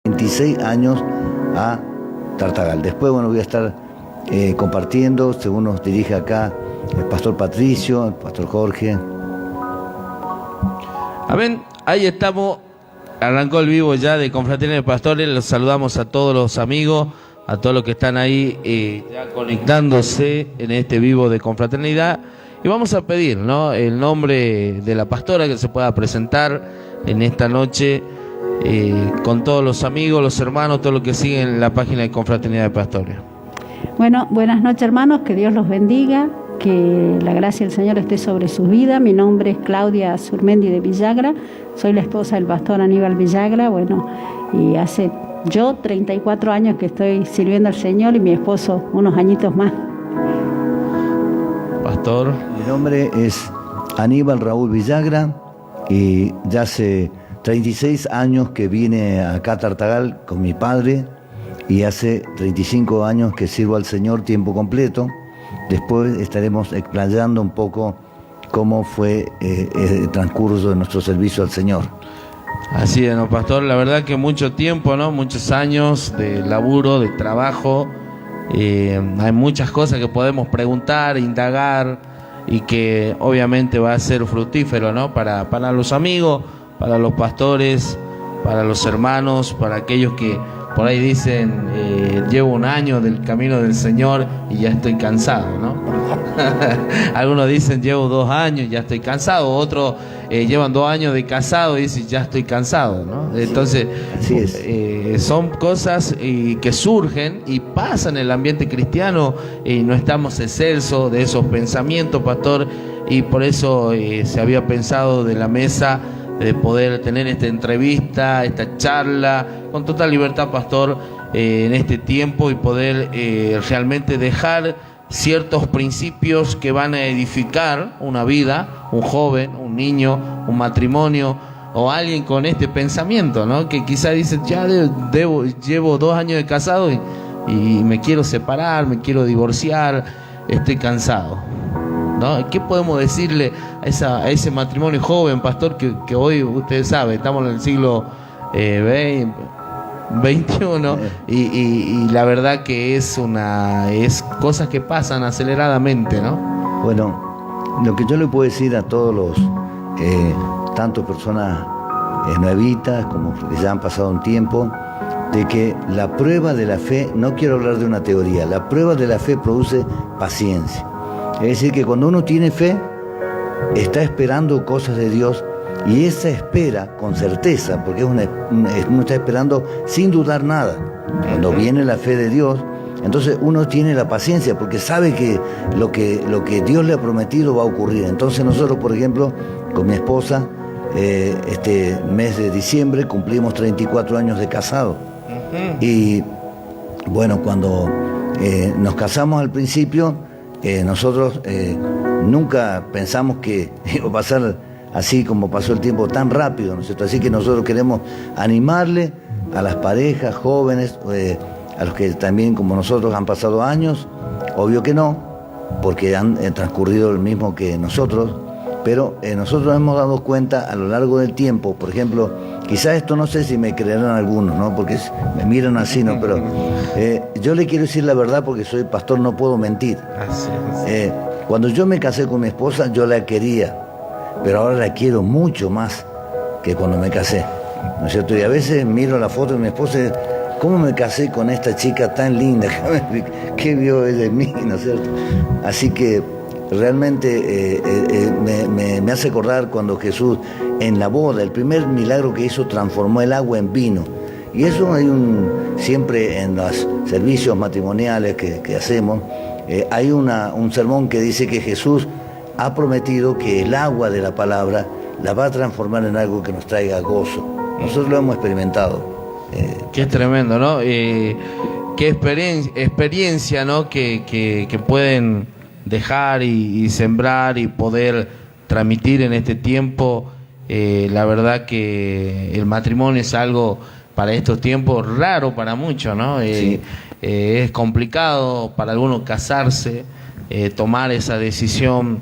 26 años a Tartagal. Después, bueno, voy a estar compartiendo, según nos dirige acá el pastor Patricio, el pastor Jorge. Amén. Ahí estamos. Arrancó el vivo ya de Confraternidad de Pastores. Los saludamos a todos los amigos, a todos los que están ahí ya conectándose en este vivo de Confraternidad. Y vamos a pedir, ¿no?, el nombre de la pastora que se pueda presentar en esta noche con todos los amigos, los hermanos, todos los que siguen la página de Confraternidad de Pastores. Bueno, buenas noches, hermanos, que Dios los bendiga, que la gracia del Señor esté sobre su vida. Mi nombre es Claudia Surmendi de Villagra, soy la esposa del pastor Aníbal Villagra, bueno, y hace yo 34 años que estoy sirviendo al Señor y mi esposo unos añitos más. Pastor. Mi nombre es Aníbal Raúl Villagra y ya hace 36 años que vine acá a Tartagal con mi padre y hace 35 años que sirvo al Señor tiempo completo. Después estaremos explayando un poco cómo fue el transcurso de nuestro servicio al Señor. Así es, ¿no, pastor? La verdad que mucho tiempo, ¿no? Muchos años de laburo, de trabajo. Hay muchas cosas que podemos preguntar, indagar y que obviamente va a ser fructífero, ¿no? Para los amigos, para los pastores, para los hermanos, para aquellos que por ahí dicen, llevo un año del camino del Señor y ya estoy cansado, ¿no? Algunos dicen, llevo 2 años y ya estoy cansado. Otros llevan 2 años de casado y dicen, ya estoy cansado, ¿no? Entonces, son cosas que surgen y pasan en el ambiente cristiano y no estamos excelsos de esos pensamientos, pastor, y por eso se había pensado de la mesa de poder tener esta entrevista, esta charla, con total libertad, pastor, en este tiempo y poder realmente dejar ciertos principios que van a edificar una vida, un joven, un niño, un matrimonio o alguien con este pensamiento, ¿no? Que quizá dice, ya llevo 2 años de casado y me quiero separar, me quiero divorciar, estoy cansado, ¿no? ¿Qué podemos decirle a ese matrimonio joven, pastor, que hoy, ustedes saben, estamos en el siglo XXI y la verdad que es cosas que pasan aceleradamente, ¿no? Bueno, lo que yo le puedo decir a todos los, tanto personas nuevitas como que ya han pasado un tiempo, de que la prueba de la fe, no quiero hablar de una teoría, la prueba de la fe produce paciencia. Es decir, que cuando uno tiene fe, está esperando cosas de Dios y esa espera con certeza, porque uno está esperando sin dudar nada. Cuando viene la fe de Dios, entonces uno tiene la paciencia porque sabe que lo que Dios le ha prometido va a ocurrir. Entonces nosotros, por ejemplo, con mi esposa, este mes de diciembre cumplimos 34 años de casado. Y bueno, cuando nos casamos al principio, nosotros nunca pensamos que iba a pasar así como pasó el tiempo tan rápido, ¿no es cierto? Así que nosotros queremos animarle a las parejas jóvenes, a los que también como nosotros han pasado años, obvio que no, porque han transcurrido el mismo que nosotros, pero nosotros hemos dado cuenta a lo largo del tiempo, por ejemplo, quizás esto no sé si me creerán algunos, ¿no? Porque me miran así, ¿no? Pero yo le quiero decir la verdad porque soy pastor, no puedo mentir. Cuando yo me casé con mi esposa, yo la quería, pero ahora la quiero mucho más que cuando me casé, ¿no es cierto? Y a veces miro la foto de mi esposa y ¿cómo me casé con esta chica tan linda? ¿Qué vio ella en mí, ¿no es cierto? Así que realmente me hace acordar cuando Jesús en la boda, el primer milagro que hizo, transformó el agua en vino. Y eso hay siempre en los servicios matrimoniales que hacemos, hay un sermón que dice que Jesús ha prometido que el agua de la palabra la va a transformar en algo que nos traiga gozo. Nosotros lo hemos experimentado. Qué es tremendo, ¿no? Qué experiencia, ¿no? Que pueden dejar y sembrar y poder transmitir en este tiempo. La verdad que el matrimonio es algo para estos tiempos raro para muchos, ¿no? Sí. Es complicado para algunos casarse, tomar esa decisión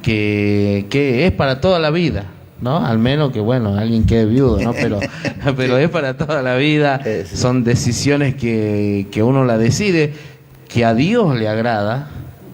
que es para toda la vida. ¿no? Al menos que, bueno, alguien quede viudo, ¿no? Pero es para toda la vida, son decisiones que uno la decide, que a Dios le agrada,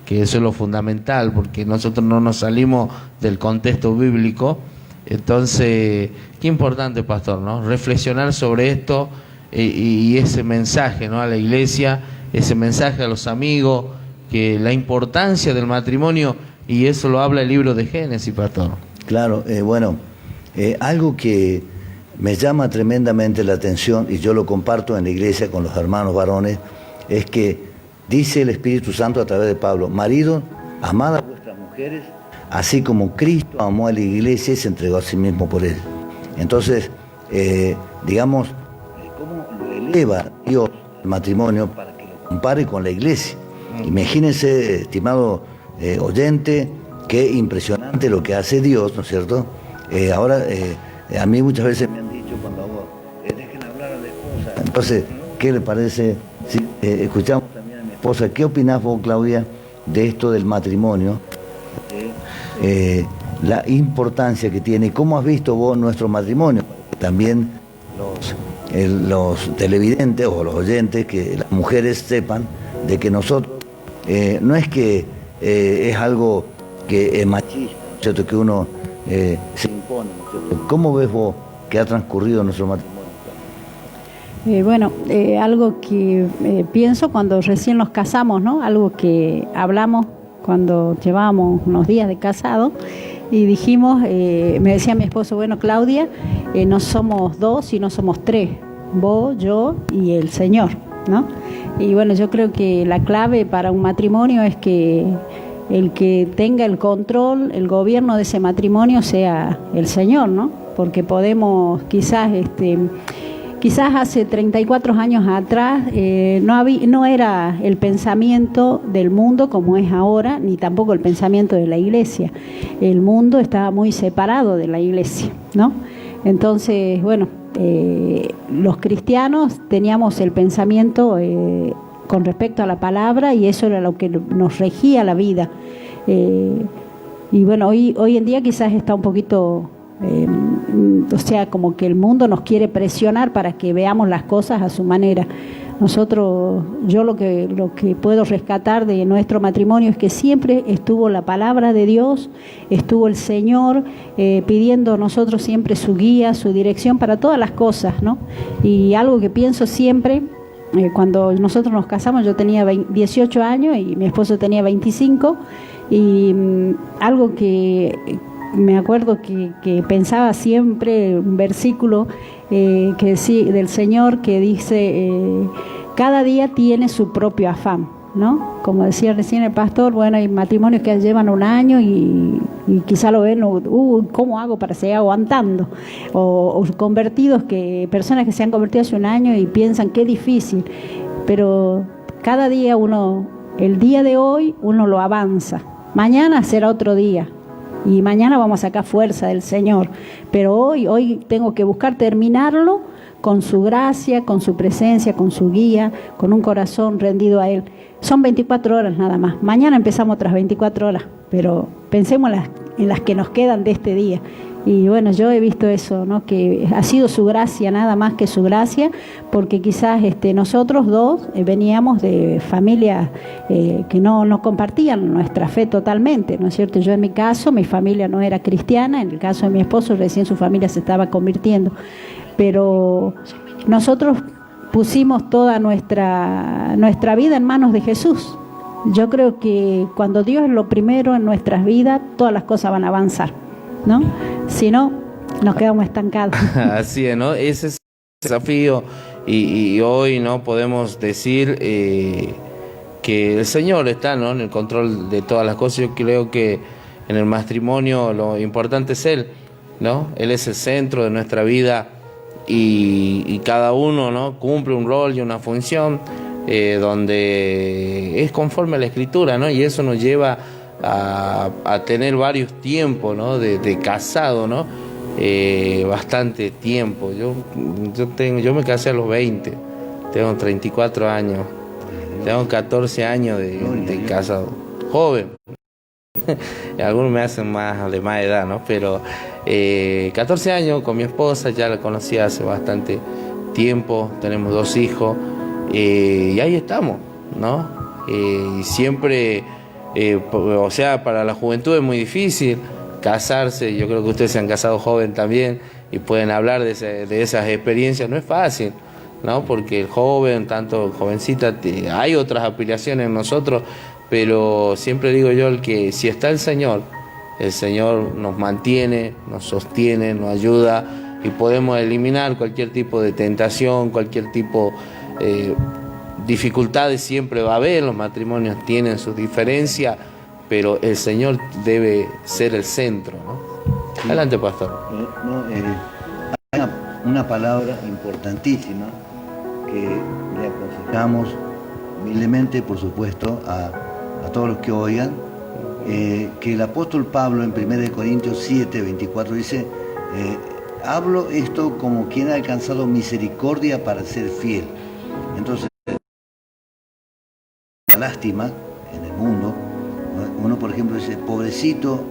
que eso es lo fundamental, porque nosotros no nos salimos del contexto bíblico. Entonces, qué importante, pastor, ¿no? Reflexionar sobre esto y ese mensaje, ¿no? A la iglesia, ese mensaje a los amigos, que la importancia del matrimonio, y eso lo habla el libro de Génesis, pastor. Claro, bueno, algo que me llama tremendamente la atención, y yo lo comparto en la iglesia con los hermanos varones, es que dice el Espíritu Santo a través de Pablo: maridos, amad a vuestras mujeres, así como Cristo amó a la iglesia y se entregó a sí mismo por él. Entonces, digamos, ¿cómo lo eleva Dios el matrimonio para que lo compare con la iglesia? Imagínense, estimado oyente, qué impresionante lo que hace Dios, ¿no es cierto? Ahora, a mí muchas veces me han dicho cuando hago, dejen hablar a la esposa. Entonces, ¿qué le parece si escuchamos también a mi esposa? ¿Qué opinás vos, Claudia, de esto del matrimonio? La importancia que tiene. ¿Cómo has visto vos nuestro matrimonio? También los televidentes o los oyentes, que las mujeres sepan de que nosotros, no es que es algo que es machista, ¿cierto? Que uno se impone, ¿cierto? ¿Cómo ves vos que ha transcurrido nuestro matrimonio? Bueno, algo que pienso cuando recién nos casamos, ¿no? Algo que hablamos cuando llevábamos unos días de casado y dijimos, me decía mi esposo, bueno, Claudia, no somos dos, sino somos tres, vos, yo y el Señor, ¿no? Y bueno, yo creo que la clave para un matrimonio es que el que tenga el control, el gobierno de ese matrimonio sea el Señor, ¿no? Porque podemos quizás hace 34 años atrás no era el pensamiento del mundo como es ahora, ni tampoco el pensamiento de la iglesia. El mundo estaba muy separado de la iglesia, ¿no? Entonces, bueno, los cristianos teníamos el pensamiento con respecto a la palabra, y eso era lo que nos regía la vida. Y bueno, hoy en día quizás está un poquito... o sea, como que el mundo nos quiere presionar para que veamos las cosas a su manera. Yo lo que puedo rescatar de nuestro matrimonio es que siempre estuvo la palabra de Dios, estuvo el Señor pidiendo a nosotros siempre su guía, su dirección para todas las cosas, ¿no? Y algo que pienso siempre, cuando nosotros nos casamos, yo tenía 18 años y mi esposo tenía 25, y algo que me acuerdo que pensaba siempre, un versículo del Señor que dice, cada día tiene su propio afán, ¿no? Como decía recién el pastor, bueno, hay matrimonios que llevan un año y quizá lo ven, ¿cómo hago para seguir aguantando? O convertidos, personas que se han convertido hace un año y piensan qué difícil, pero cada día el día de hoy uno lo avanza, mañana será otro día. Y mañana vamos a sacar fuerza del Señor. Pero hoy tengo que buscar terminarlo con su gracia, con su presencia, con su guía, con un corazón rendido a Él. Son 24 horas nada más. Mañana empezamos otras 24 horas, pero pensemos en las que nos quedan de este día. Y bueno, yo he visto eso, ¿no? Que ha sido su gracia, nada más que su gracia, porque quizás nosotros dos veníamos de familias que no compartían nuestra fe totalmente, ¿no es cierto? Yo en mi caso, mi familia no era cristiana, en el caso de mi esposo recién su familia se estaba convirtiendo, pero nosotros pusimos toda nuestra vida en manos de Jesús. Yo creo que cuando Dios es lo primero en nuestras vidas, todas las cosas van a avanzar, ¿no? Si no, nos quedamos estancados. Así es, ¿no? Ese es el desafío, y hoy no podemos decir que el Señor está, ¿no?, en el control de todas las cosas. Yo creo que en el matrimonio lo importante es Él, ¿no? Él es el centro de nuestra vida, y cada uno, ¿no?, cumple un rol y una función donde es conforme a la Escritura, ¿no? Y eso nos lleva a tener varios tiempos, ¿no?, de casado, ¿no? Bastante tiempo. Yo me casé a los 20, tengo 34 años, tengo 14 años de casado, joven, Algunos me hacen más de más edad, ¿no? Pero 14 años con mi esposa, ya la conocí hace bastante tiempo, tenemos 2 hijos, y ahí estamos, ¿no? Y siempre, o sea, para la juventud es muy difícil casarse. Yo creo que ustedes se han casado joven también y pueden hablar de esas experiencias. No es fácil, ¿no? Porque el joven, tanto jovencita, hay otras aspiraciones en nosotros, pero siempre digo yo que si está el Señor nos mantiene, nos sostiene, nos ayuda, y podemos eliminar cualquier tipo de tentación, cualquier tipo de dificultades siempre va a haber. Los matrimonios tienen sus diferencias, pero el Señor debe ser el centro, ¿no? Sí. Adelante, pastor. Hay una palabra importantísima que le aconsejamos humildemente, por supuesto, a todos los que oigan, que el apóstol Pablo en 1 Corintios 7, 24 dice: hablo esto como quien ha alcanzado misericordia para ser fiel. Entonces, la lástima en el mundo, uno por ejemplo dice, pobrecito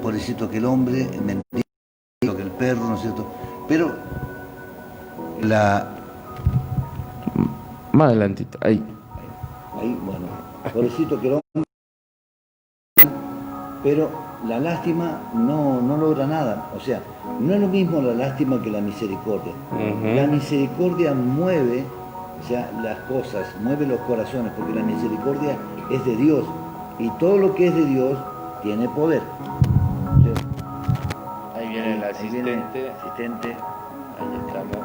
aquel hombre, mendigo que el perro, ¿no es cierto? Pero más adelantito, ahí, bueno, pobrecito aquel hombre, pero la lástima no logra nada. O sea, no es lo mismo la lástima que la misericordia. La misericordia mueve, o sea, las cosas, mueve los corazones, porque la misericordia es de Dios, y todo lo que es de Dios tiene poder. Entonces, ahí viene el asistente. Ahí estamos.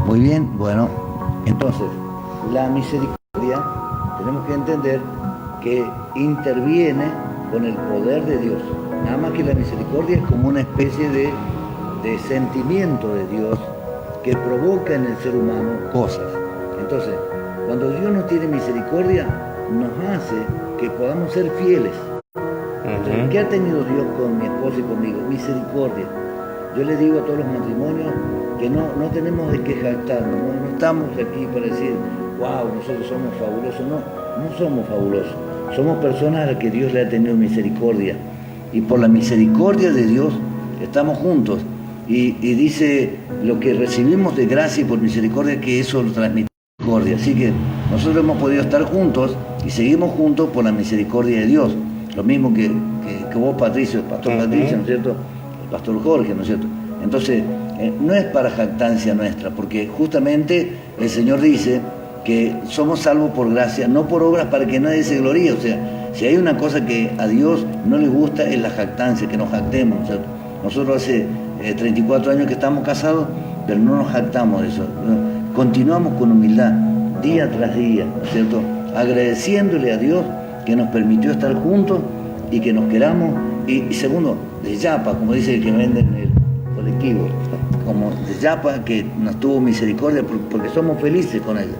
Muy bien, bueno, entonces, la misericordia, tenemos que entender que interviene con el poder de Dios. Nada más que la misericordia es como una especie de sentimiento de Dios que provoca en el ser humano cosas. Entonces, cuando Dios nos tiene misericordia, nos hace que podamos ser fieles. Entonces, ¿qué ha tenido Dios con mi esposa y conmigo? Misericordia. Yo le digo a todos los matrimonios que no tenemos de qué jactarnos, no estamos aquí para decir, wow, nosotros somos fabulosos. No somos fabulosos. Somos personas a las que Dios le ha tenido misericordia. Y por la misericordia de Dios estamos juntos. Y dice, lo que recibimos de gracia y por misericordia, que eso lo transmite misericordia. Así que nosotros hemos podido estar juntos y seguimos juntos por la misericordia de Dios. Lo mismo que vos, Patricio, el pastor Patricio, ¿no es cierto? El pastor Jorge, ¿no es cierto? Entonces, no es para jactancia nuestra, porque justamente el Señor dice que somos salvos por gracia, no por obras para que nadie se gloríe. O sea, si hay una cosa que a Dios no le gusta, es la jactancia, que nos jactemos, ¿no es cierto? Nosotros hace 34 años que estamos casados, pero no nos jactamos de eso. Continuamos con humildad, día tras día, ¿no es cierto? Agradeciéndole a Dios que nos permitió estar juntos y que nos queramos. Y segundo, de yapa, como dice el que vende en el colectivo, como de yapa, que nos tuvo misericordia porque somos felices con Él.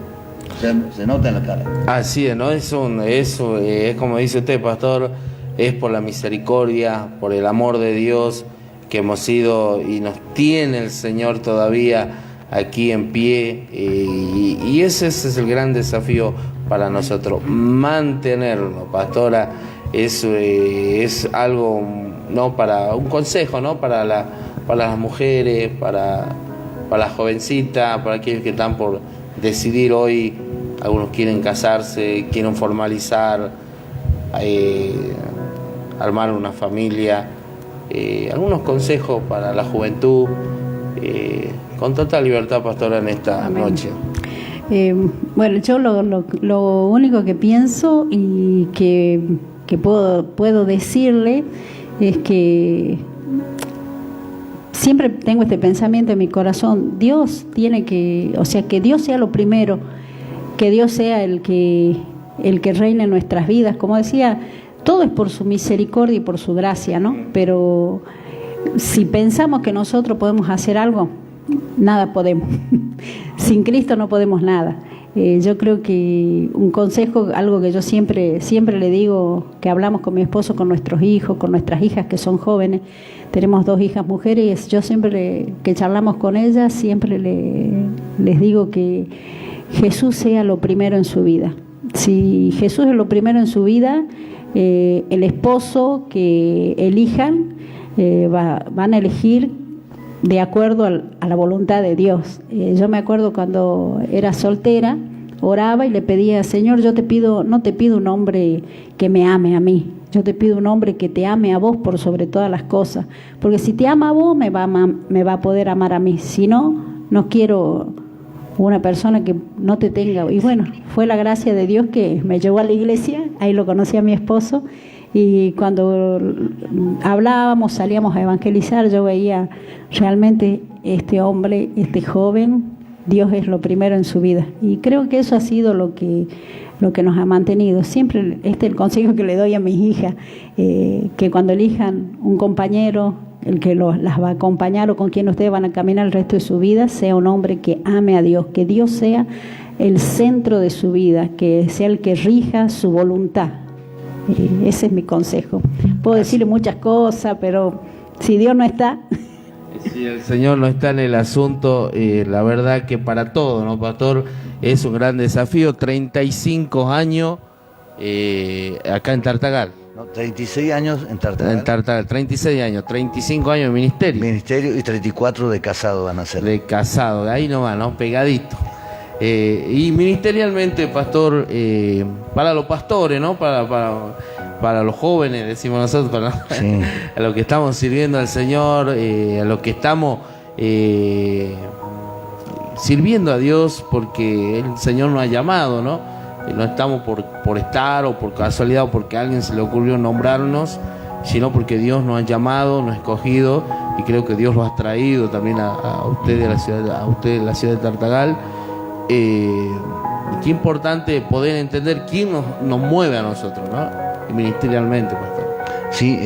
O sea, se nota en la cara. Así es, ¿no? Eso es como dice usted, pastor, es por la misericordia, por el amor de Dios que hemos sido y nos tiene el Señor todavía aquí en pie, y ese es el gran desafío para nosotros, mantenerlo, pastora. Eso es algo, no, para un consejo, ¿no? Para las mujeres, para las jovencitas, para aquellos que están por decidir hoy. Algunos quieren casarse, quieren formalizar, armar una familia. Algunos consejos para la juventud, con total libertad, pastora, en esta Amén. Noche. Bueno, yo lo único que pienso y que puedo decirle es que siempre tengo este pensamiento en mi corazón: Dios tiene que, o sea, que Dios sea lo primero, que Dios sea el que reine en nuestras vidas. Como decía, todo es por su misericordia y por su gracia, ¿no? Pero si pensamos que nosotros podemos hacer algo, nada podemos. Sin Cristo no podemos nada. Yo creo que un consejo, algo que yo siempre le digo, que hablamos con mi esposo, con nuestros hijos, con nuestras hijas que son jóvenes. Tenemos 2 hijas mujeres. Yo siempre que charlamos con ellas, siempre les digo que Jesús sea lo primero en su vida. Si Jesús es lo primero en su vida, el esposo que elijan van a elegir de acuerdo a la voluntad de Dios. Yo me acuerdo cuando era soltera, oraba y le pedía: Señor, yo te pido, no te pido un hombre que me ame a mí, yo te pido un hombre que te ame a vos por sobre todas las cosas, porque si te ama a vos me va a poder amar a mí, si no, no quiero una persona que no te tenga. Y bueno, fue la gracia de Dios que me llevó a la iglesia, ahí lo conocí a mi esposo, y cuando hablábamos, salíamos a evangelizar, yo veía realmente este hombre, este joven, Dios es lo primero en su vida, y creo que eso ha sido lo que nos ha mantenido. Siempre este es el consejo que le doy a mis hijas, que cuando elijan un compañero, el que las va a acompañar o con quien ustedes van a caminar el resto de su vida, sea un hombre que ame a Dios, que Dios sea el centro de su vida, que sea el que rija su voluntad. Ese es mi consejo. Puedo decirle muchas cosas, pero si Dios no está... Si el Señor no está en el asunto, la verdad que para todo, ¿no, pastor? Es un gran desafío. 35 años acá en Tartagal. No, 36 años en Tartagal. En Tartagal, 36 años, 35 años de ministerio. Ministerio y 34 de casado van a ser. De casado, de ahí nomás, ¿no? Pegadito. Y ministerialmente, pastor, para los pastores, ¿no? Para los jóvenes, decimos nosotros, sí. A los que estamos sirviendo al Señor, a los que estamos sirviendo a Dios porque el Señor nos ha llamado, ¿no? No estamos por estar o por casualidad o porque a alguien se le ocurrió nombrarnos, sino porque Dios nos ha llamado, nos ha escogido, y creo que Dios los ha traído también a ustedes, a ustedes de la ciudad de Tartagal. Qué importante poder entender quién nos mueve a nosotros, ¿no? Y ministerialmente, pastor. Sí,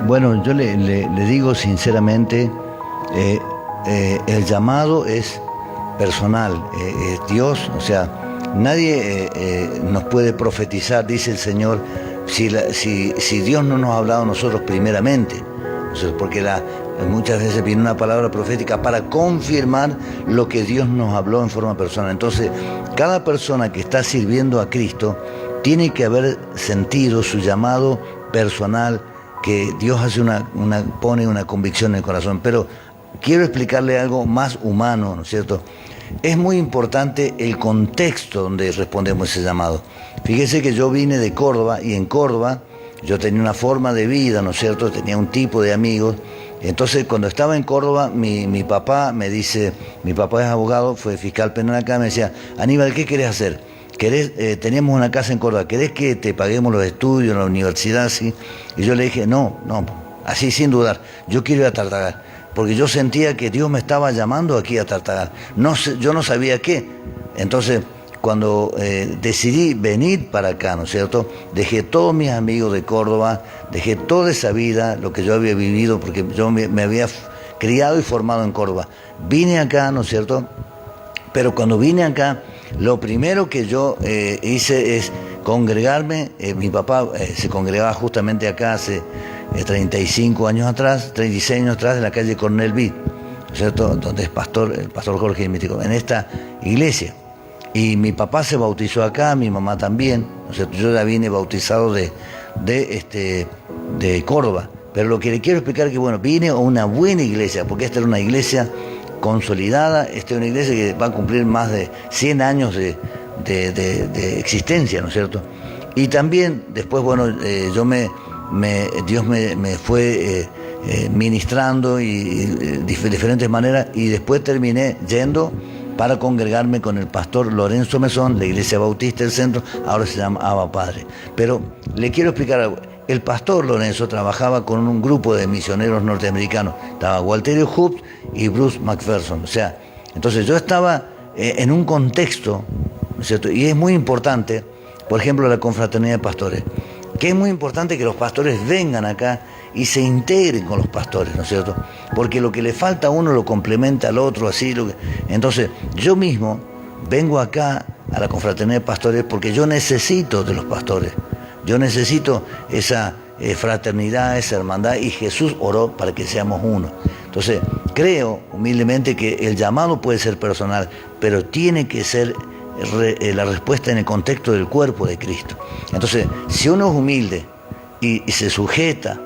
bueno, yo le digo sinceramente, el llamado es personal, Dios, o sea, nadie nos puede profetizar, dice el Señor, si Dios no nos ha hablado a nosotros primeramente. O sea, porque muchas veces viene una palabra profética para confirmar lo que Dios nos habló en forma personal. Entonces, cada persona que está sirviendo a Cristo tiene que haber sentido su llamado personal, que Dios pone una convicción en el corazón. Pero quiero explicarle algo más humano, ¿no es cierto? Es muy importante el contexto donde respondemos ese llamado. Fíjese que yo vine de Córdoba, y en Córdoba yo tenía una forma de vida, ¿no es cierto? Tenía un tipo de amigos. Entonces, cuando estaba en Córdoba, mi papá me dice, mi papá es abogado, fue fiscal penal acá, me decía: Aníbal, ¿qué querés hacer? Teníamos una casa en Córdoba, ¿querés que te paguemos los estudios en la universidad? ¿Sí? Y yo le dije, no, así sin dudar, yo quiero ir a Tartagal, porque yo sentía que Dios me estaba llamando aquí a Tartagal. Yo no sabía qué. Entonces, cuando decidí venir para acá, ¿no es cierto?, dejé todos mis amigos de Córdoba, dejé toda esa vida, lo que yo había vivido, porque yo me había criado y formado en Córdoba. Vine acá, ¿no es cierto?, pero cuando vine acá, lo primero que yo hice es congregarme. Mi papá se congregaba justamente acá hace 35 años atrás, 36 años atrás, en la calle Coronel Vid, ¿no es cierto?, donde es el pastor Jorge Mítico, en esta iglesia. Y mi papá se bautizó acá, mi mamá también, ¿no es cierto? Yo ya vine bautizado de Córdoba. Pero lo que le quiero explicar es que, bueno, vine a una buena iglesia, porque esta era una iglesia consolidada, esta es una iglesia que va a cumplir más de 100 años de existencia, ¿no es cierto? Y también después, bueno, Dios me fue ministrando y de diferentes maneras, y después terminé yendo para congregarme con el pastor Lorenzo Mesón, la Iglesia Bautista del Centro, ahora se llama Abba Padre. Pero le quiero explicar algo. El pastor Lorenzo trabajaba con un grupo de misioneros norteamericanos. Estaba Walterio Hoops y Bruce McPherson. O sea, entonces yo estaba en un contexto, ¿no es cierto? Y es muy importante, por ejemplo, la confraternidad de pastores, que es muy importante que los pastores vengan acá y se integren con los pastores, ¿no es cierto? Porque lo que le falta a uno lo complementa al otro, así. Entonces, yo mismo vengo acá a la confraternidad de pastores porque yo necesito de los pastores. Yo necesito esa fraternidad, esa hermandad, y Jesús oró para que seamos uno. Entonces, creo humildemente que el llamado puede ser personal, pero tiene que ser la respuesta en el contexto del cuerpo de Cristo. Entonces, si uno es humilde y se sujeta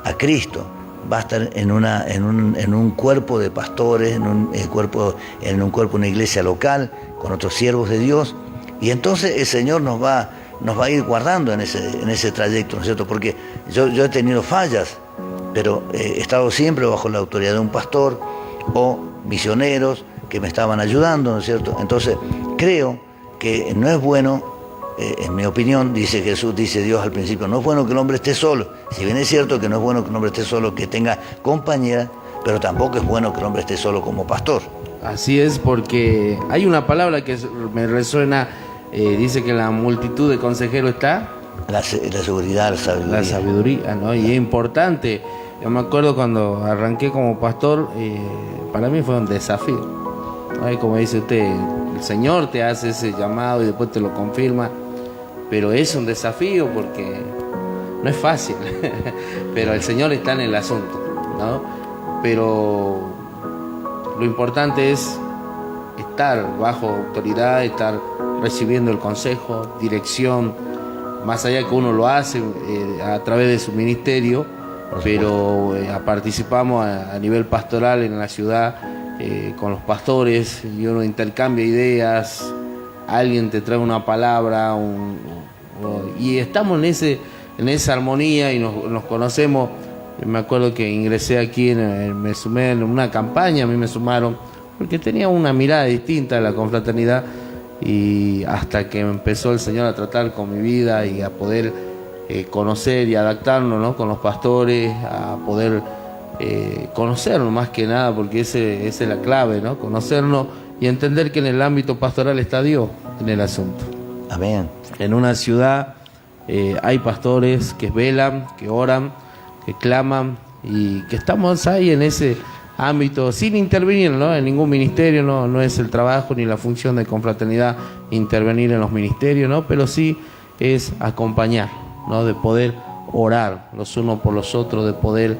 a Cristo, va a estar en un cuerpo de pastores, en un cuerpo, una iglesia local, con otros siervos de Dios, y entonces el Señor nos va a ir guardando en ese trayecto, ¿no es cierto? Porque yo he tenido fallas, pero he estado siempre bajo la autoridad de un pastor o misioneros que me estaban ayudando, ¿no es cierto? Entonces, creo que no es bueno, en mi opinión, dice Jesús, dice Dios al principio, no es bueno que el hombre esté solo. Si bien es cierto que no es bueno que el hombre esté solo, que tenga compañía, pero tampoco es bueno que el hombre esté solo como pastor. Así es, porque hay una palabra que me resuena, dice que la multitud de consejeros está... La seguridad, la sabiduría. La sabiduría, ¿no? Y es importante. Yo me acuerdo cuando arranqué como pastor, para mí fue un desafío, ¿no? Y como dice usted, el Señor te hace ese llamado y después te lo confirma, pero es un desafío porque no es fácil, pero el Señor está en el asunto, ¿no? Pero lo importante es estar bajo autoridad, estar recibiendo el consejo, dirección, más allá que uno lo hace a través de su ministerio, pero participamos a nivel pastoral en la ciudad con los pastores y uno intercambia ideas, alguien te trae una palabra y estamos en esa armonía y nos conocemos. Me acuerdo que ingresé aquí, me sumé en una campaña, a mí me sumaron porque tenía una mirada distinta de la confraternidad. Y hasta que empezó el Señor a tratar con mi vida y a poder conocer y adaptarnos, ¿no?, con los pastores, a poder conocernos más que nada, porque esa es la clave, ¿no?, conocernos y entender que en el ámbito pastoral está Dios en el asunto. Amén. En una ciudad hay pastores que velan, que oran, que claman y que estamos ahí en ese ámbito, sin intervenir, ¿no?, en ningún ministerio, no es el trabajo ni la función de confraternidad intervenir en los ministerios, ¿no?, pero sí es acompañar, ¿no?, de poder orar los unos por los otros, de poder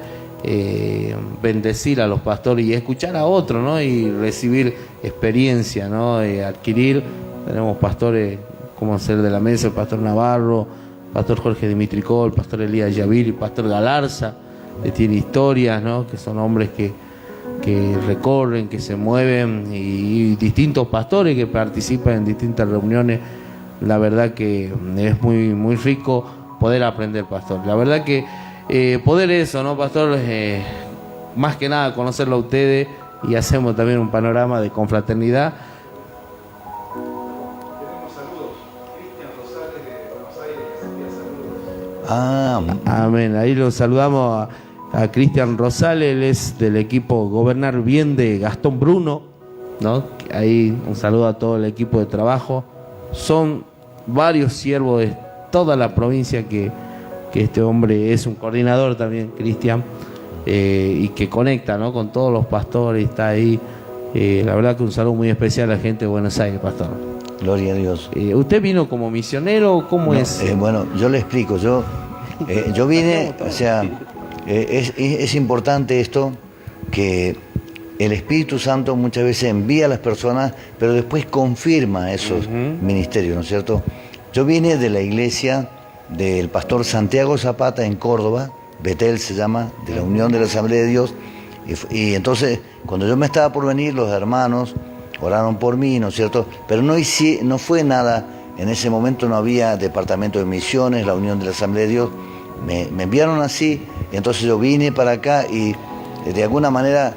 bendecir a los pastores y escuchar a otros, ¿no?, y recibir experiencia, ¿no?, adquirir. Tenemos pastores como ser de la mesa, el pastor Navarro, pastor Jorge Dimitricó, el pastor Elías Yavir, el pastor Galarza, que tiene historias, ¿no?, que son hombres que recorren, que se mueven, y distintos pastores que participan en distintas reuniones. La verdad que es muy, muy rico poder aprender, pastor. La verdad que poder eso, ¿no, pastor? Más que nada conocerlo a ustedes, y hacemos también un panorama de confraternidad. Tenemos saludos. Cristian Rosales de Buenos Aires, saludos. Amén. Ahí lo saludamos a Cristian Rosales, él es del equipo Gobernar Bien de Gastón Bruno, ¿no? Ahí un saludo a todo el equipo de trabajo. Son varios siervos de toda la provincia que este hombre es un coordinador también, Cristian, y que conecta, ¿no?, con todos los pastores, está ahí. La verdad que un saludo muy especial a la gente de Buenos Aires, pastor. Gloria a Dios. ¿Usted vino como misionero? ¿Cómo es? Bueno, yo le explico. Yo vine, o sea, es importante esto, que el Espíritu Santo muchas veces envía a las personas, pero después confirma esos ministerios, ¿no es cierto? Yo vine de la iglesia del pastor Santiago Zapata en Córdoba, Betel se llama, de la Unión de la Asamblea de Dios, y entonces cuando yo me estaba por venir, los hermanos oraron por mí, ¿no es cierto? Pero no fue nada, en ese momento no había departamento de misiones, la Unión de la Asamblea de Dios, me enviaron así, y entonces yo vine para acá y de alguna manera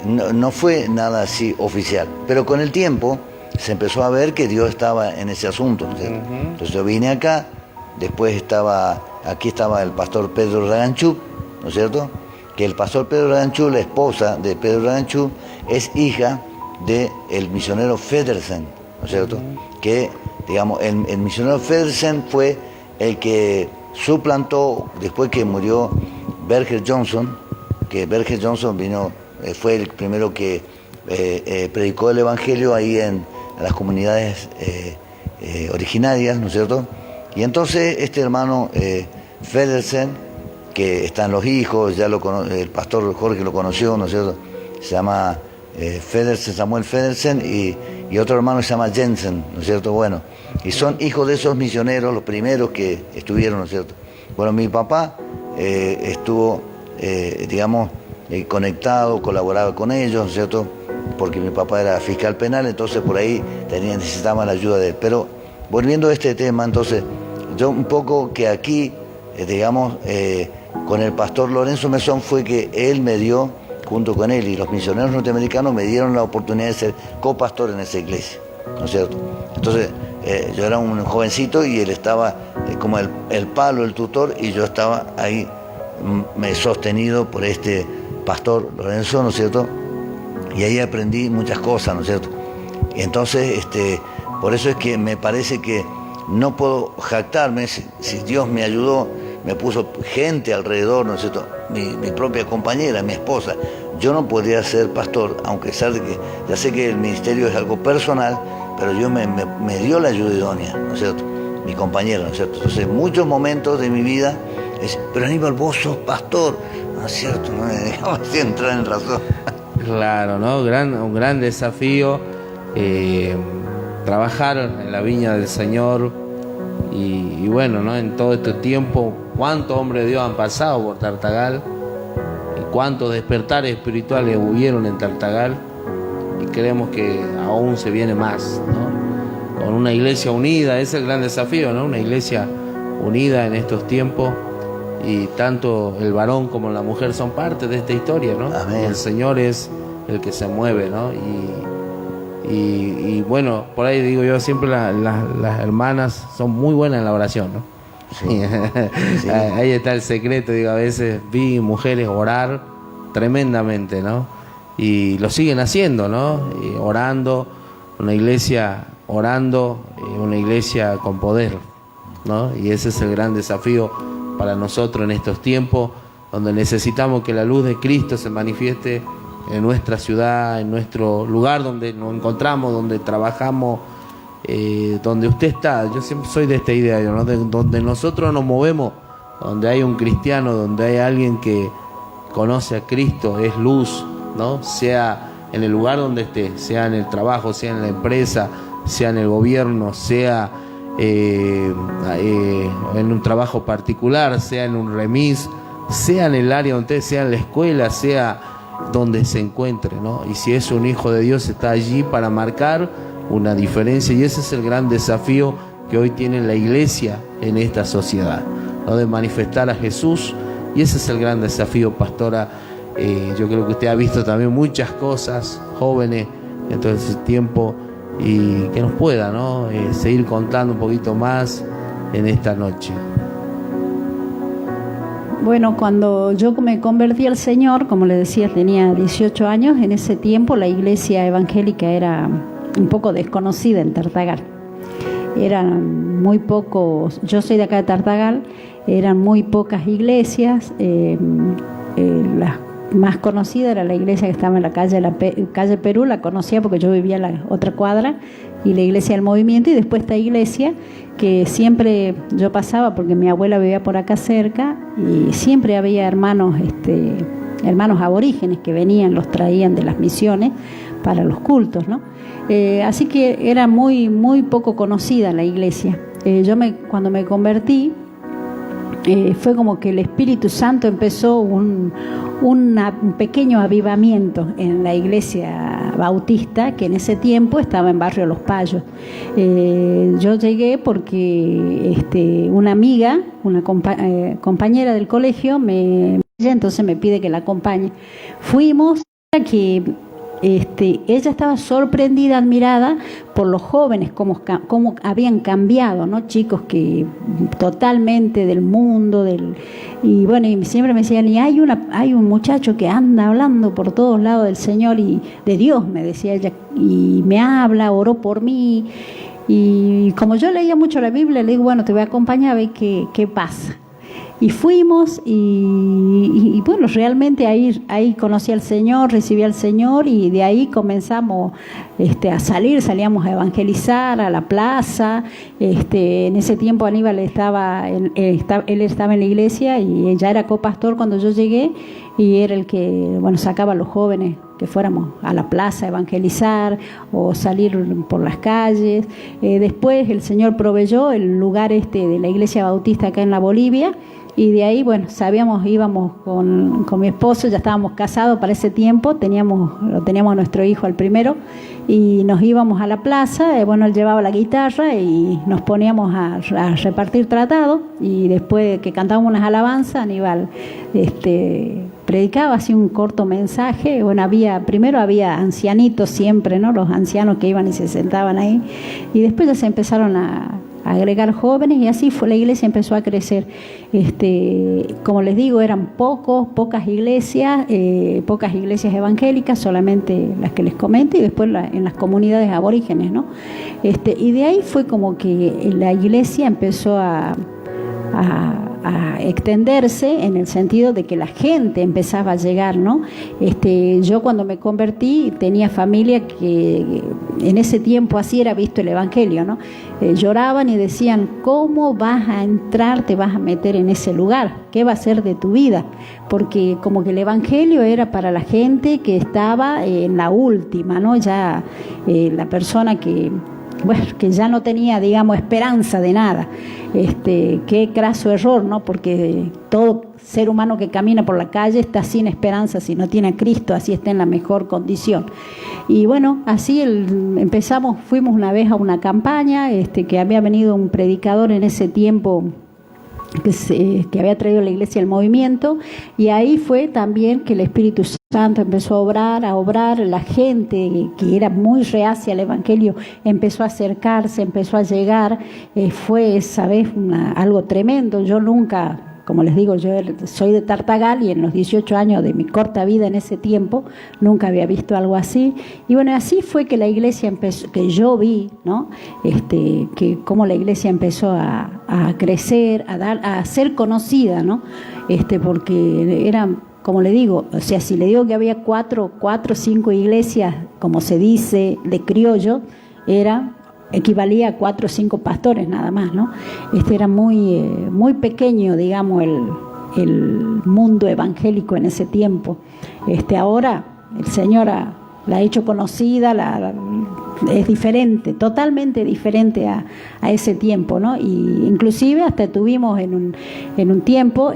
no fue nada así oficial, pero con el tiempo se empezó a ver que Dios estaba en ese asunto, ¿no es cierto? Entonces yo vine acá, después aquí estaba el pastor Pedro Raganchuk, ¿no es cierto? Que el pastor Pedro Raganchuk, la esposa de Pedro Raganchuk, es hija del misionero Federsen, ¿no es cierto? Que, digamos, el misionero Federsen fue el que suplantó, después que murió Berger Johnson, que Berger Johnson fue el primero que predicó el evangelio ahí en las comunidades originarias, ¿no es cierto? Y entonces este hermano Federsen que están los hijos, ya el pastor Jorge lo conoció, ¿no es cierto? Se llama Federsen, Samuel Federsen, y otro hermano se llama Jensen, ¿no es cierto? Bueno, y son hijos de esos misioneros, los primeros que estuvieron, ¿no es cierto? Bueno, mi papá estuvo, digamos, conectado, colaboraba con ellos, ¿no es cierto? Porque mi papá era fiscal penal, entonces por ahí necesitaba la ayuda de él. Pero volviendo a este tema, entonces, yo un poco que aquí, digamos, con el pastor Lorenzo Mesón fue que él me dio, junto con él y los misioneros norteamericanos, me dieron la oportunidad de ser copastor en esa iglesia, ¿no es cierto? Entonces, yo era un jovencito y él estaba como el palo, el tutor, y yo estaba ahí sostenido por este pastor Lorenzo, ¿no es cierto? Y ahí aprendí muchas cosas, ¿no es cierto? Y entonces, por eso es que me parece que no puedo jactarme si Dios me ayudó, me puso gente alrededor, ¿no es cierto? Mi propia compañera, mi esposa. Yo no podría ser pastor, aunque sea de que ya sé que el ministerio es algo personal, pero yo me dio la ayuda idónea, ¿no es cierto? Mi compañera, ¿no es cierto? Entonces, muchos momentos de mi vida es, pero Aníbal, vos sos pastor, ¿no es cierto? No me dejaba así entrar en razón. Claro, ¿no? Un gran desafío, trabajar en la viña del Señor y bueno, ¿no? En todo este tiempo, cuántos hombres de Dios han pasado por Tartagal y cuántos despertares espirituales hubieron en Tartagal, y creemos que aún se viene más, ¿no? Con una iglesia unida, ese es el gran desafío, ¿no? Una iglesia unida en estos tiempos, y tanto el varón como la mujer son parte de esta historia, ¿no? Amén. El Señor es el que se mueve, ¿no? Y bueno, por ahí digo yo, siempre las hermanas son muy buenas en la oración, ¿no? Sí. Sí. Ahí está el secreto, digo, a veces vi mujeres orar tremendamente, ¿no? Y lo siguen haciendo, ¿no? Y orando, una iglesia orando, una iglesia con poder, ¿no? Y ese es el gran desafío para nosotros en estos tiempos, donde necesitamos que la luz de Cristo se manifieste en nuestra ciudad, en nuestro lugar donde nos encontramos, donde trabajamos, donde usted está. Yo siempre soy de esta idea, ¿no? Donde nosotros nos movemos, donde hay un cristiano, donde hay alguien que conoce a Cristo, es luz, ¿no? Sea en el lugar donde esté, sea en el trabajo, sea en la empresa, sea en el gobierno, sea en un trabajo particular, sea en un remis, sea en el área donde esté, sea en la escuela, sea donde se encuentre, ¿no? Y si es un hijo de Dios, está allí para marcar una diferencia, y ese es el gran desafío que hoy tiene la iglesia en esta sociedad, ¿no? De manifestar a Jesús, y ese es el gran desafío, pastora. Yo creo que usted ha visto también muchas cosas, jóvenes, en todo ese tiempo, y que nos pueda, ¿no? Seguir contando un poquito más en esta noche. Bueno, cuando yo me convertí al Señor, como le decía, tenía 18 años. En ese tiempo la iglesia evangélica era un poco desconocida en Tartagal. Eran muy pocos, yo soy de acá de Tartagal, eran muy pocas iglesias. Las más conocida era la iglesia que estaba en la calle Perú, la conocía porque yo vivía en la otra cuadra, y la iglesia del Movimiento, y después esta iglesia que siempre yo pasaba porque mi abuela vivía por acá cerca, y siempre había hermanos aborígenes que venían, los traían de las misiones para los cultos, ¿no? Así que era muy, muy poco conocida la iglesia. Cuando me convertí, fue como que el Espíritu Santo empezó un pequeño avivamiento en la iglesia bautista, que en ese tiempo estaba en Barrio Los Payos. Yo llegué porque una amiga, una compañera del colegio, entonces me pide que la acompañe. Fuimos, que ella estaba sorprendida, admirada por los jóvenes, cómo habían cambiado, ¿no? Chicos que totalmente del mundo, y bueno, y siempre me decían, y hay un muchacho que anda hablando por todos lados del Señor y de Dios, me decía ella, y me habla, oró por mí. Y como yo leía mucho la Biblia, le digo, bueno, te voy a acompañar a ver qué pasa. Y fuimos, y bueno, realmente ahí conocí al Señor, recibí al Señor, y de ahí comenzamos salíamos a evangelizar a la plaza. En ese tiempo Aníbal él estaba en la iglesia y ya era copastor cuando yo llegué, y era el que, bueno, sacaba a los jóvenes que fuéramos a la plaza a evangelizar o salir por las calles. Después el Señor proveyó el lugar de la iglesia bautista acá en la Bolivia, y de ahí, bueno, íbamos con mi esposo, ya estábamos casados para ese tiempo, teníamos a nuestro hijo al primero, y nos íbamos a la plaza. Bueno, él llevaba la guitarra y nos poníamos a repartir tratados, y después que cantábamos unas alabanzas, Aníbal predicaba así un corto mensaje. Bueno, primero había ancianitos siempre, ¿no? Los ancianos que iban y se sentaban ahí, y después ya se empezaron a agregar jóvenes, y así la iglesia empezó a crecer. Como les digo, eran pocas iglesias evangélicas, solamente las que les comento, y después en las comunidades aborígenes, ¿no? Y de ahí fue como que la iglesia empezó a extenderse, en el sentido de que la gente empezaba a llegar, ¿no? Yo cuando me convertí tenía familia que en ese tiempo así era visto el evangelio, ¿no? Lloraban y decían: ¿cómo vas a entrar, te vas a meter en ese lugar? ¿Qué va a ser de tu vida? Porque como que el evangelio era para la gente que estaba en la última, ¿no? Ya la persona que ya no tenía, digamos, esperanza de nada. Qué craso error, ¿no? Porque todo ser humano que camina por la calle está sin esperanza si no tiene a Cristo, así está en la mejor condición. Y bueno, así fuimos una vez a una campaña, que había venido un predicador en ese tiempo que había traído a la iglesia el movimiento, y ahí fue también que el Espíritu Santo empezó a obrar, la gente que era muy reacia al evangelio empezó a acercarse, empezó a llegar. Fue esa vez algo tremendo. Yo nunca, como les digo, yo soy de Tartagal, y en los 18 años de mi corta vida en ese tiempo nunca había visto algo así. Y bueno, así fue que la iglesia empezó, que yo vi, ¿no? Que cómo la iglesia empezó a crecer, a ser conocida, ¿no? Porque era, como le digo, o sea, si le digo que había 4 o 5 iglesias, como se dice, de criollo, equivalía a 4 o 5 pastores nada más, ¿no? Era muy pequeño, digamos, el mundo evangélico en ese tiempo. Ahora el Señor la ha hecho conocida, es diferente, totalmente diferente a ese tiempo, ¿no? Y inclusive hasta tuvimos en un tiempo,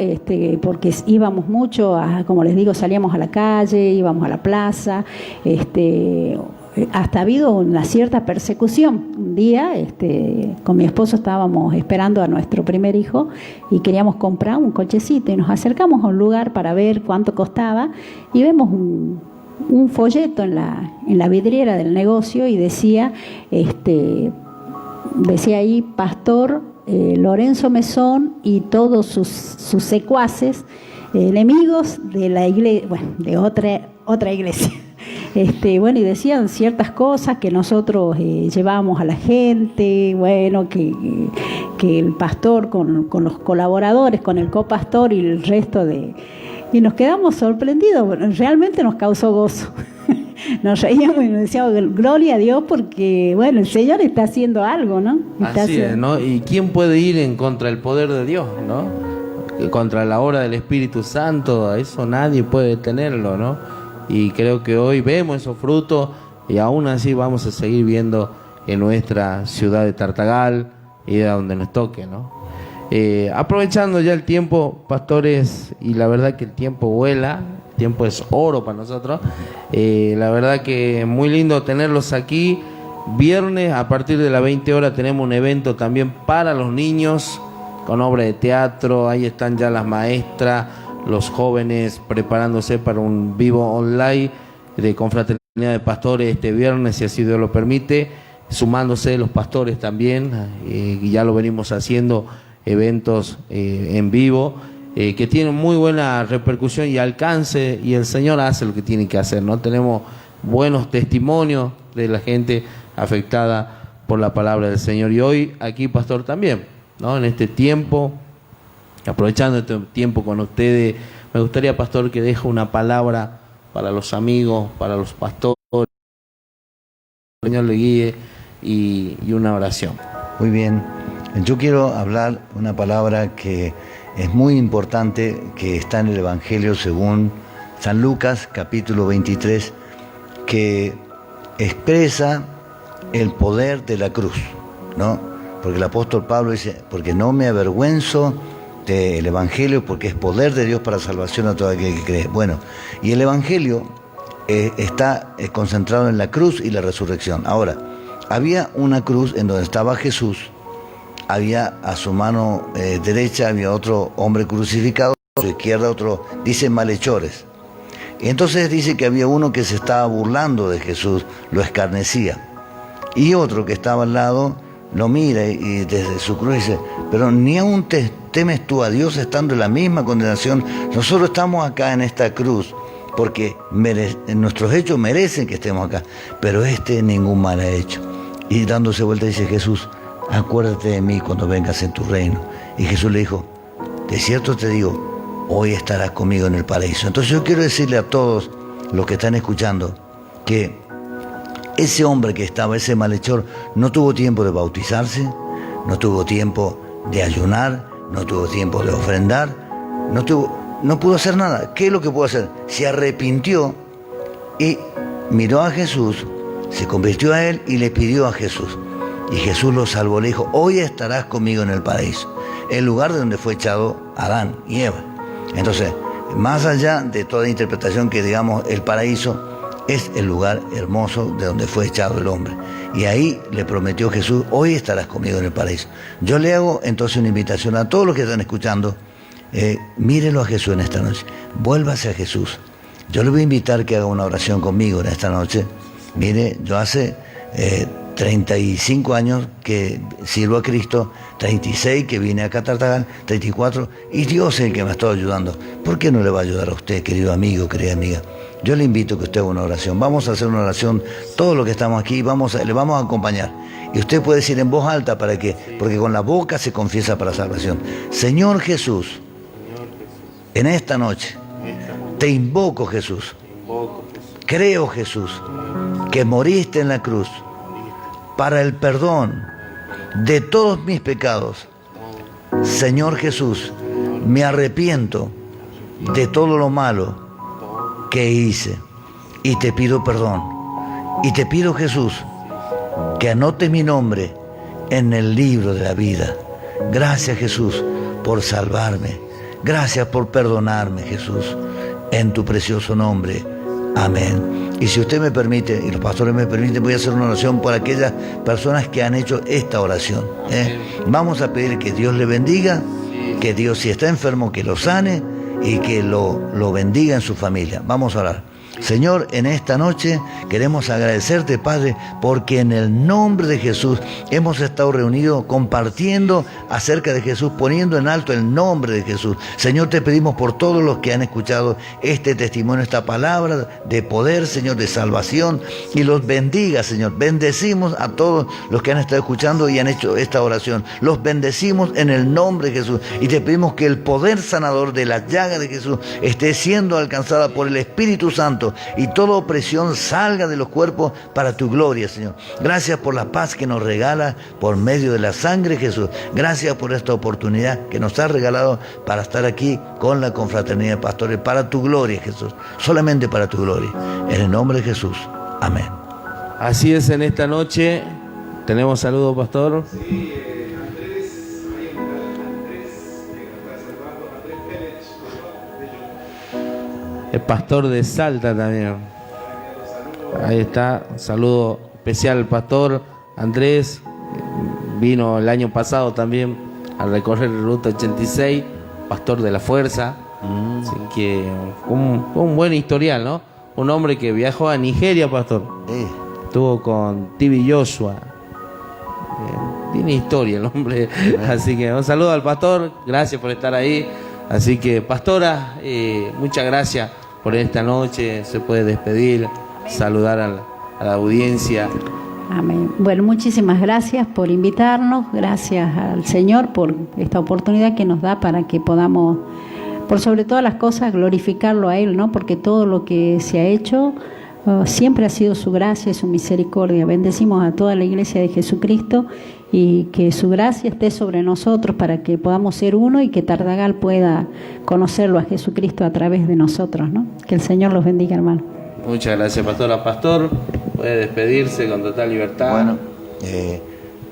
porque íbamos mucho, como les digo, salíamos a la calle, íbamos a la plaza, hasta ha habido una cierta persecución. Un día, con mi esposo estábamos esperando a nuestro primer hijo y queríamos comprar un cochecito, y nos acercamos a un lugar para ver cuánto costaba, y vemos un folleto en la vidriera del negocio, y decía ahí: Pastor Lorenzo Mesón y todos sus secuaces, enemigos de la iglesia, bueno, de otra iglesia. Y decían ciertas cosas que nosotros llevábamos a la gente, bueno, que el pastor con los colaboradores, con el copastor y el resto y nos quedamos sorprendidos. Bueno, realmente nos causó gozo. Nos reíamos y nos decíamos: gloria a Dios, porque bueno, el Señor está haciendo algo, ¿no? Así es, ¿no? ¿Y quién puede ir en contra del poder de Dios, ¿no? Contra la obra del Espíritu Santo, eso nadie puede detenerlo, ¿no? Y creo que hoy vemos esos frutos, y aún así vamos a seguir viendo en nuestra ciudad de Tartagal y a donde nos toque, ¿no? Aprovechando ya el tiempo, pastores, y la verdad que el tiempo vuela, el tiempo es oro para nosotros. La verdad que muy lindo tenerlos aquí. Viernes a partir de las 20 horas tenemos un evento también para los niños con obra de teatro. Ahí están ya las maestras, los jóvenes preparándose para un vivo online de confraternidad de pastores este viernes, si así Dios lo permite, sumándose los pastores también, y ya lo venimos haciendo, eventos en vivo, que tienen muy buena repercusión y alcance, y el Señor hace lo que tiene que hacer, ¿no? Tenemos buenos testimonios de la gente afectada por la palabra del Señor, y hoy aquí, pastor, también, ¿no? En este tiempo, aprovechando este tiempo con ustedes, me gustaría, pastor, que deje una palabra para los amigos, para los pastores, el Señor le guíe y una oración. Muy bien. Yo quiero hablar una palabra que es muy importante, que está en el Evangelio según San Lucas, capítulo 23, que expresa el poder de la cruz, ¿no? Porque el apóstol Pablo dice, porque no me avergüenzo del Evangelio, porque es poder de Dios para salvación a todo aquel que cree. Bueno, y el Evangelio está concentrado en la cruz y la resurrección. Ahora, había una cruz en donde estaba Jesús, había a su mano derecha había otro hombre crucificado, a su izquierda otro, dice malhechores. Y entonces dice que había uno que se estaba burlando de Jesús, lo escarnecía. Y otro que estaba al lado lo mira y desde su cruz dice, pero ni aún temes tú a Dios estando en la misma condenación. Nosotros estamos acá en esta cruz porque nuestros hechos merecen que estemos acá, pero ningún mal ha hecho. Y dándose vuelta dice Jesús, acuérdate de mí cuando vengas en tu reino. Y Jesús le dijo, de cierto te digo, hoy estarás conmigo en el paraíso. Entonces yo quiero decirle a todos los que están escuchando que ese hombre que estaba, ese malhechor, no tuvo tiempo de bautizarse, no tuvo tiempo de ayunar, no tuvo tiempo de ofrendar, no pudo hacer nada. ¿Qué es lo que pudo hacer? Se arrepintió y miró a Jesús, se convirtió a él y le pidió a Jesús. Y Jesús lo salvó, le dijo, hoy estarás conmigo en el paraíso, el lugar de donde fue echado Adán y Eva. Entonces, más allá de toda interpretación que digamos el paraíso, es el lugar hermoso de donde fue echado el hombre. Y ahí le prometió Jesús, hoy estarás conmigo en el paraíso. Yo le hago entonces una invitación a todos los que están escuchando, mírenlo a Jesús en esta noche, vuélvase a Jesús. Yo le voy a invitar que haga una oración conmigo en esta noche. Mire, yo hace 35 años que sirvo a Cristo, 36 que vine acá a Tartagal, 34, y Dios es el que me está ayudando. ¿Por qué no le va a ayudar a usted, querido amigo, querida amiga? Yo le invito a que usted haga una oración. Vamos a hacer una oración, todos los que estamos aquí, le vamos a acompañar. Y usted puede decir en voz alta, ¿para qué? Porque con la boca se confiesa para salvación. Señor Jesús, en esta noche, te invoco Jesús. Creo Jesús, que moriste en la cruz para el perdón de todos mis pecados. Señor Jesús, me arrepiento de todo lo malo que hice y te pido perdón. Y te pido, Jesús, que anote mi nombre en el libro de la vida. Gracias, Jesús, por salvarme. Gracias por perdonarme, Jesús. En tu precioso nombre. Amén. Y si usted me permite, y los pastores me permiten, voy a hacer una oración por aquellas personas que han hecho esta oración. Vamos a pedir que Dios le bendiga, que Dios, si está enfermo, que lo sane y que lo bendiga en su familia. Vamos a orar. Señor, en esta noche queremos agradecerte, Padre, porque en el nombre de Jesús hemos estado reunidos compartiendo acerca de Jesús, poniendo en alto el nombre de Jesús. Señor, te pedimos por todos los que han escuchado este testimonio, esta palabra de poder, Señor, de salvación, y los bendiga, Señor. Bendecimos a todos los que han estado escuchando y han hecho esta oración. Los bendecimos en el nombre de Jesús y te pedimos que el poder sanador de la llaga de Jesús esté siendo alcanzada por el Espíritu Santo y toda opresión salga de los cuerpos para tu gloria, Señor. Gracias por la paz que nos regala por medio de la sangre de Jesús. Gracias por esta oportunidad que nos has regalado para estar aquí con la confraternidad de pastores, para tu gloria, Jesús. Solamente para tu gloria. En el nombre de Jesús. Amén. Así es, en esta noche tenemos saludos, pastor. Sí, Andrés, ahí está Andrés, que nos está salvando, Andrés Pérez, El pastor de Salta también. Ahí está, un saludo especial al pastor Andrés. Vino el año pasado también a recorrer Ruta 86, pastor de la Fuerza. Así que un buen historial, ¿no? Un hombre que viajó a Nigeria, pastor. Estuvo con Tibi Joshua. Tiene historia el hombre. Así que un saludo al pastor, gracias por estar ahí. Así que, pastora, muchas gracias por esta noche. Se puede despedir, saludar a la audiencia. Amén. Bueno, muchísimas gracias por invitarnos, gracias al Señor por esta oportunidad que nos da para que podamos, por sobre todas las cosas, glorificarlo a Él, ¿no? Porque todo lo que se ha hecho siempre ha sido su gracia y su misericordia. Bendecimos a toda la iglesia de Jesucristo y que su gracia esté sobre nosotros para que podamos ser uno y que Tartagal pueda conocerlo a Jesucristo a través de nosotros, ¿no? Que el Señor los bendiga, hermano. Muchas gracias, pastora. Pastor, puede despedirse con total libertad. Bueno,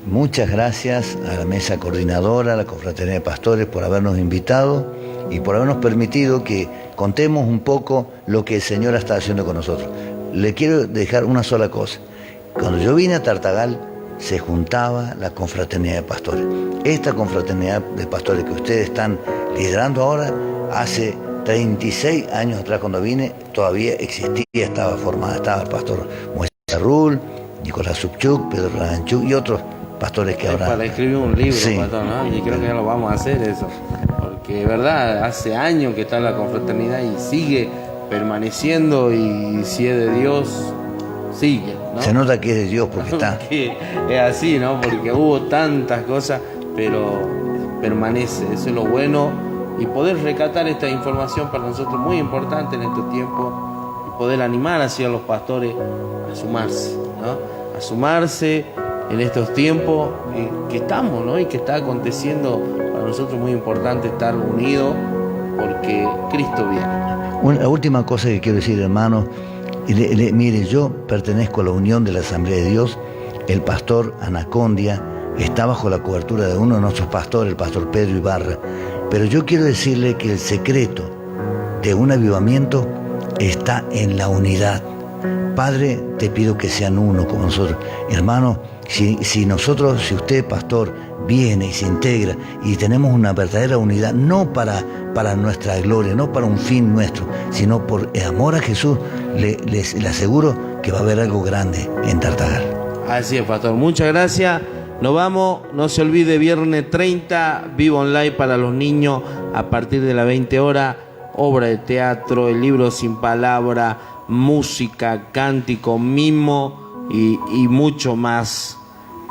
muchas gracias a la mesa coordinadora, a la Confraternidad de Pastores por habernos invitado y por habernos permitido que contemos un poco lo que el Señor está haciendo con nosotros. Le quiero dejar una sola cosa. Cuando yo vine a Tartagal, se juntaba la Confraternidad de Pastores. Esta Confraternidad de Pastores que ustedes están liderando ahora, hace 36 años atrás cuando vine, todavía existía, estaba formada, estaba el pastor Moisés Rul, Nicolás Subchuk, Pedro Raganchuk y otros pastores que ahora... Para escribir un libro, sí, pastor, ¿no? Y creo que ya lo vamos a hacer eso. Porque de verdad, hace años que está la confraternidad y sigue permaneciendo, y si es de Dios, sigue, ¿no? Se nota que es de Dios porque está... Porque es así, ¿no? Porque hubo tantas cosas, pero permanece, eso es lo bueno. Y poder rescatar esta información para nosotros muy importante en estos tiempos, y poder animar así a los pastores a sumarse, ¿no? A sumarse en estos tiempos que estamos, ¿no? Y que está aconteciendo para nosotros muy importante estar unidos porque Cristo viene. Una última cosa que quiero decir, hermano, mire, yo pertenezco a la Unión de la Asamblea de Dios. El pastor Anacondia está bajo la cobertura de uno de nuestros pastores, el pastor Pedro Ibarra. Pero yo quiero decirle que el secreto de un avivamiento está en la unidad. Padre, te pido que sean uno como nosotros. Hermano, si nosotros, si usted, pastor, viene y se integra y tenemos una verdadera unidad, no para nuestra gloria, no para un fin nuestro, sino por amor a Jesús, le aseguro que va a haber algo grande en Tartagal. Así es, pastor. Muchas gracias. Nos vamos, no se olvide, viernes 30, Vivo Online para los niños a partir de las 20 horas, obra de teatro, el libro Sin Palabra, música, cántico, mimo y mucho más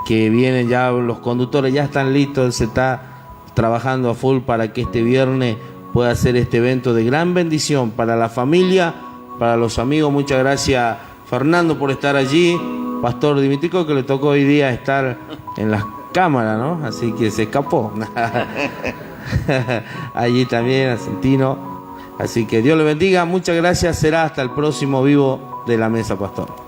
que vienen ya. Los conductores ya están listos, se está trabajando a full para que este viernes pueda ser este evento de gran bendición para la familia, para los amigos. Muchas gracias, Fernando, por estar allí. Pastor Dimitrico, que le tocó hoy día estar en las cámaras, ¿no? Así que se escapó. Allí también, Argentino. Así que Dios le bendiga. Muchas gracias. Será hasta el próximo Vivo de la Mesa, pastor.